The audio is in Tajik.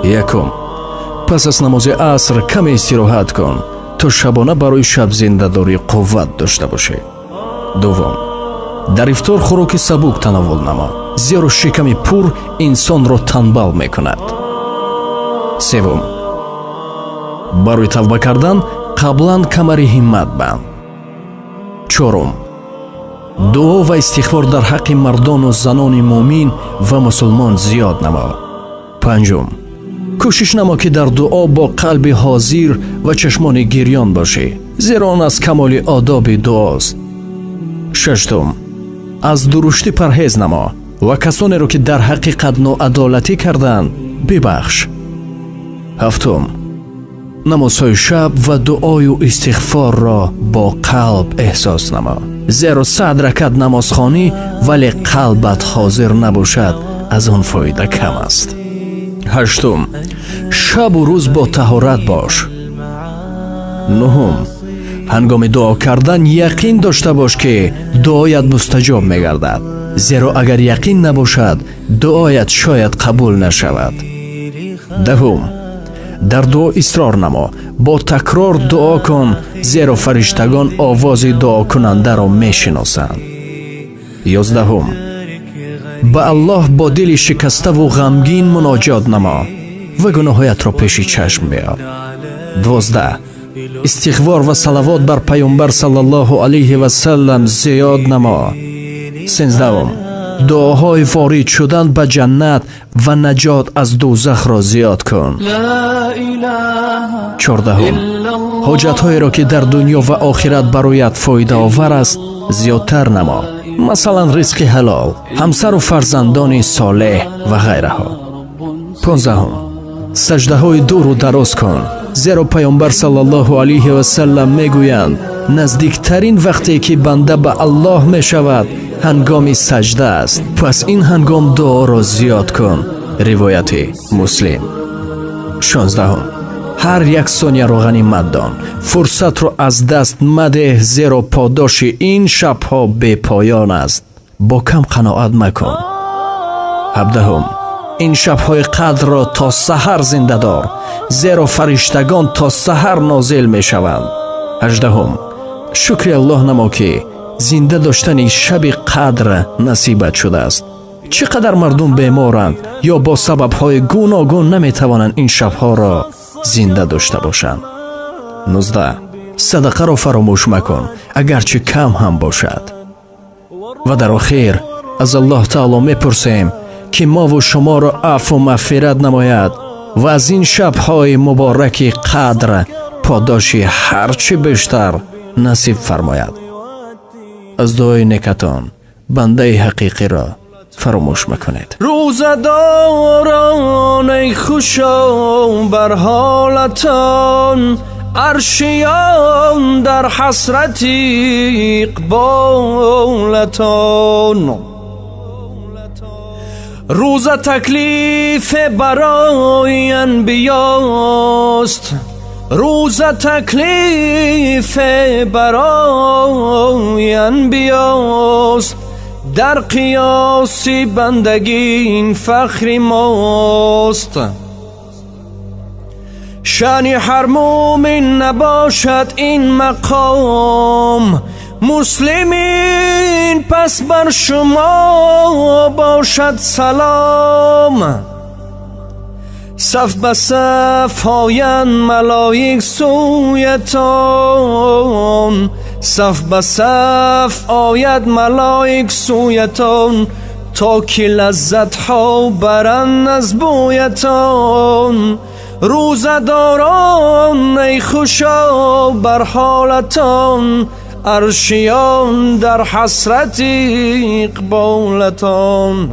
якум, пас аз намози аср каме истироҳат кун то шабона барои шаб зиндадорӣ қувват дошта бошӣ. дуввум, дар ифтор хӯроки сабук тановул намо, зеро шиками пур инсонро танбал мекунад. севум, барои тавба кардан қаблан камари ҳиммат банд. чорум, дуо ва истиғфор дар ҳаққи мардону занони муъмин ва мусулмон зиёд намо. панҷум, кӯшиш намо ки дар дуо бо қалби ҳозир ва чашмони гирён бошӣ, зеро он аз камоли одоби дуост. шаштум, аз дуруштӣ парҳез намо ва касонеро ки дар ҳақиқат ноадолатӣ карданд бибахш. ҳафтум, намозҳои шаб ва дуою истиғфорро бо қалб эҳсос намо, зеро 100 ракат намозхонӣ вале қалбат ҳозир набошад, аз он фоида кам аст. ҳаштум, шабу рӯз бо таҳорат бош. нуҳум, ҳангоми дуо кардан яқин дошта бош ки дуоят мустаҷоб мегардад, зеро агар яқин набошад дуоят шояд қабул нашавад. даҳум, дар дуо исрор намо, бо такрор дуо кун, зеро фариштагон овози дуокунандаро мешиносанд. ёздаҳум, ба Аллоҳ бо дили шикаставу ғамгин муноҷот намо ва гуноҳоятро пеши чашм биёр. 12, истиғфор ва салавот бар пайғамбар саллаллоҳу алайҳи ва саллам зиёд намо. 13, дуоҳои ворид шудан ба ҷаннат ва наҷот аз дӯзахро зиёд кун. 14, ҳоҷатҳоеро ки дар дунё ва охират бароят фоидаовар аст зиёдтар намо, масалан ризқи ҳалол, ҳамсару фарзандони солеҳ ва ғайраҳо. 15, саҷдаҳои дуру дароз кун, зеро пайғамбар саллаллоҳу алайҳи ва саллам мегӯянд наздиктарин вақте ки банда ба Аллоҳ мешавад ҳангоми саҷда аст, пас ин ҳангом дуоро зиёд кун. ривояти Муслим. 16, ҳар як сонияро ғанимат дон, фурсатро аз даст мадеҳ, зеро подоши ин шабҳо бепоён аст, бо кам қаноат макун. 17, ин шабҳои қадрро то саҳар зинда дор, зеро фариштагон то саҳар нозил мешаванд. 18, шукри Аллоҳ намо ки зинда доштани шаби қадр насибат шудааст. чӣ қадар мардум беморанд ё бо сабабҳои гуногун наметавонанд ин шабҳоро зинда дошта бошанд. 19, садақаро фаромӯш макун, агарчи кам ҳам бошад. ва дар охир аз Аллоҳ таоло мепурсем ки мову шуморо афву мағфират намояд ва аз ин шабҳои мубораки қадр подоши ҳарчи бештар насиб фармояд. аз дуои некатон бандаи ҳақиқиро фаромӯш макунед. روزداران ای خوشا بر حالتان، عرشیان در حسرت اقبالتان. روز تکلیف برای انبیاست، روز تکلیف برای انبیاست. در قیاسی بندگی این فخر ماست. شأن هر مومن نباشد این مقام، مسلمین پس بر شما باشد سلام. صف به صف آیند ملائک سویتان، صف به صف آید ملائک سویتان، تا که لذت ها برند از بویتان. روزداران ای خوشا بر حالتان، عرشیان در حسرت اقبالتان.